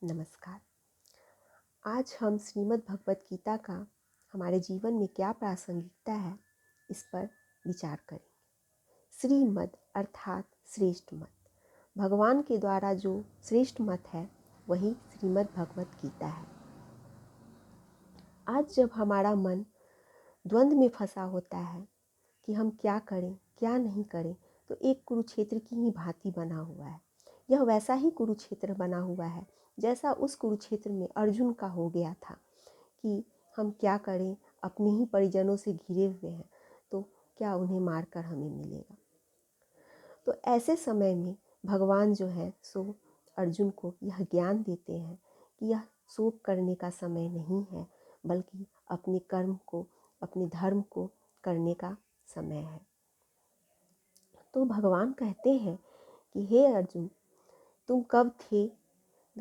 नमस्कार। आज हम श्रीमद् भगवत गीता का हमारे जीवन में क्या प्रासंगिकता है, इस पर विचार करेंगे। श्रीमद् अर्थात श्रेष्ठ मत, भगवान के द्वारा जो श्रेष्ठ मत है वही श्रीमद् भगवत गीता है। आज जब हमारा मन द्वंद्व में फंसा होता है कि हम क्या करें क्या नहीं करें, तो एक कुरुक्षेत्र की ही भांति बना हुआ है। यह वैसा ही कुरुक्षेत्र बना हुआ है जैसा उस कुरुक्षेत्र में अर्जुन का हो गया था कि हम क्या करें, अपने ही परिजनों से घिरे हुए हैं, तो क्या उन्हें मारकर हमें मिलेगा। तो ऐसे समय में भगवान जो है सो अर्जुन को यह ज्ञान देते हैं कि यह शोक करने का समय नहीं है, बल्कि अपने कर्म को, अपने धर्म को करने का समय है। तो भगवान कहते हैं कि हे अर्जुन, तुम कब थे,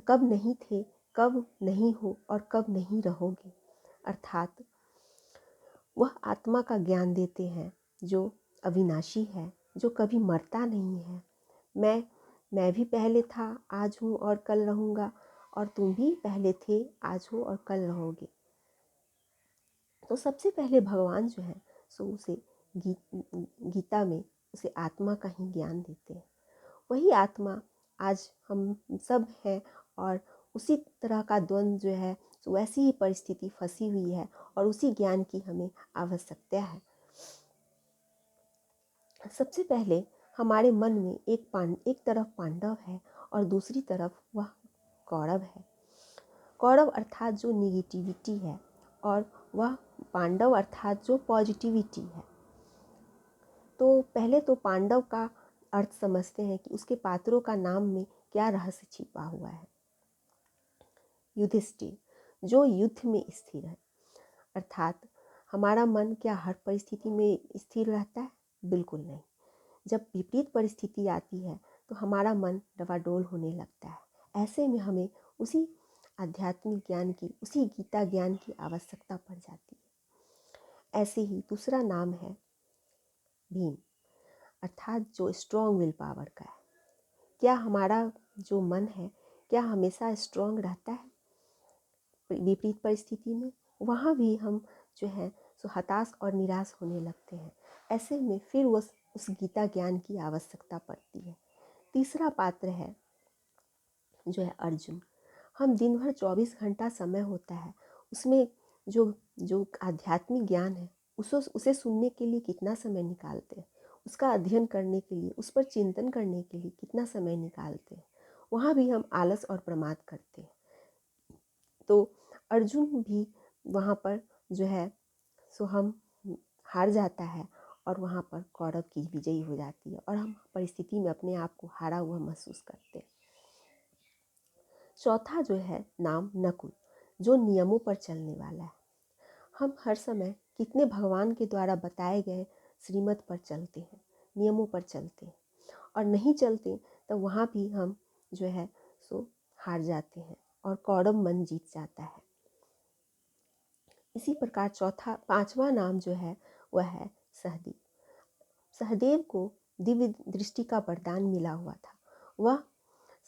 कब नहीं थे, कब नहीं हो और कब नहीं रहोगे। अर्थात वह आत्मा का ज्ञान देते हैं जो अविनाशी है, जो कभी मरता नहीं है। मैं भी पहले था, आज हूँ और कल रहूँगा, और तुम भी पहले थे, आज हो और कल रहोगे। तो सबसे पहले भगवान जो है सो उसे गीता में उसे आत्मा का ही ज्ञान देते हैं। वही आत्मा आज हम सब हैं, और उसी तरह का द्वंद्व जो है तो वैसी ही परिस्थिति फंसी हुई है, और उसी ज्ञान की हमें आवश्यकता है। सबसे पहले हमारे मन में एक तरफ पांडव है और दूसरी तरफ वह कौरव है। कौरव अर्थात जो निगेटिविटी है, और वह पांडव अर्थात जो पॉजिटिविटी है। तो पहले तो पांडव का अर्थ समझते हैं कि उसके पात्रों का नाम में क्या रहस्य छिपा हुआ है। युधिष्ठिर, जो युद्ध में स्थिर है। अर्थात हमारा मन क्या हर परिस्थिति में स्थिर रहता है? बिल्कुल नहीं। जब विपरीत परिस्थिति आती है तो हमारा मन डवाडोल होने लगता है। ऐसे में हमें उसी आध्यात्मिक ज्ञान की, उसी गीता ज्ञान की आवश्यकता पड़ जाती है। ऐसे ही दूसरा नाम है भीम, अर्थात जो स्ट्रॉन्ग विल पावर का है। क्या हमारा जो मन है क्या हमेशा स्ट्रॉन्ग रहता है? विपरीत परिस्थिति में वहाँ भी हम जो है सो हताश और निराश होने लगते हैं। ऐसे में फिर उस गीता ज्ञान की आवश्यकता पड़ती है। तीसरा पात्र है जो है अर्जुन। हम दिन भर 24 घंटा समय होता है, उसमें जो जो आध्यात्मिक ज्ञान है उसे सुनने के लिए कितना समय निकालते हैं, उसका अध्ययन करने के लिए, उस पर चिंतन करने के लिए कितना समय निकालते हैं। वहाँ भी हम आलस और प्रमाद करते हैं। तो अर्जुन भी वहाँ पर जो है सो हम हार जाता है, और वहाँ पर कौरव की विजयी हो जाती है, और हम परिस्थिति में अपने आप को हारा हुआ महसूस करते हैं। चौथा जो है नाम नकुल, जो नियमों पर चलने वाला है। हम हर समय कितने भगवान के द्वारा बताए गए श्रीमत पर चलते हैं, नियमों पर चलते हैं, और नहीं चलते तो वहाँ भी हम जो है सो हार जाते हैं, और कौरव मन जीत जाता है। इसी प्रकार पांचवा नाम जो है वह है सहदेव। सहदेव को दिव्य दृष्टि का वरदान मिला हुआ था। वह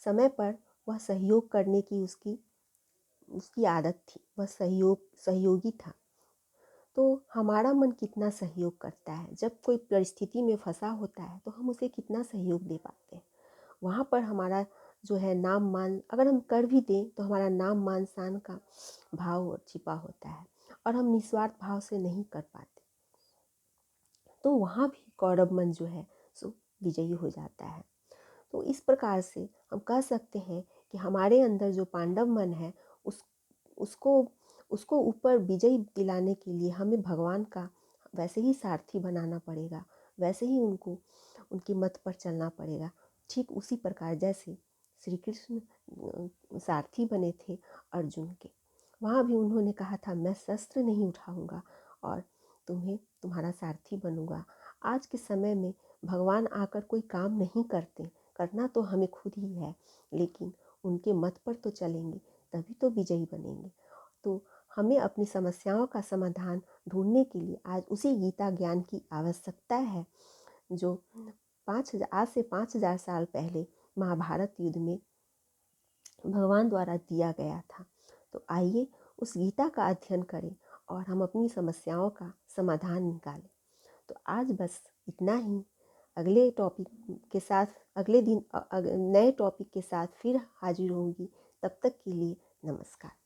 समय पर वह सहयोग करने की उसकी आदत थी। वह सहयोगी था। तो हमारा मन कितना सहयोग करता है, जब कोई परिस्थिति में फंसा होता है तो हम उसे कितना सहयोग दे पाते हैं। वहाँ पर हमारा जो है नाम मान, अगर हम कर भी दें तो हमारा नाम मान शान का भाव छिपा होता है, और हम निस्वार्थ भाव से नहीं कर पाते। तो वहाँ भी कौरव मन जो है सो विजयी हो जाता है। तो इस प्रकार से हम कह सकते हैं कि हमारे अंदर जो पांडव मन है उसको उसको ऊपर विजयी दिलाने के लिए हमें भगवान का वैसे ही सारथी बनाना पड़ेगा, वैसे ही उनके मत पर चलना पड़ेगा। ठीक उसी प्रकार जैसे श्री कृष्ण सारथी बने थे अर्जुन के। वहाँ भी उन्होंने कहा था, मैं शस्त्र नहीं उठाऊंगा और तुम्हारा सारथी बनूंगा। आज के समय में भगवान आकर कोई काम नहीं करते, करना तो हमें खुद ही है, लेकिन उनके मत पर तो चलेंगे तभी तो विजयी बनेंगे। तो हमें अपनी समस्याओं का समाधान ढूंढने के लिए आज उसी गीता ज्ञान की आवश्यकता है, जो आज से 5000 साल पहले महाभारत युद्ध में भगवान द्वारा दिया गया था। तो आइए उस गीता का अध्ययन करें और हम अपनी समस्याओं का समाधान निकालें। तो आज बस इतना ही। अगले टॉपिक के साथ अगले दिन नए टॉपिक के साथ फिर हाजिर होंगी। तब तक के लिए नमस्कार।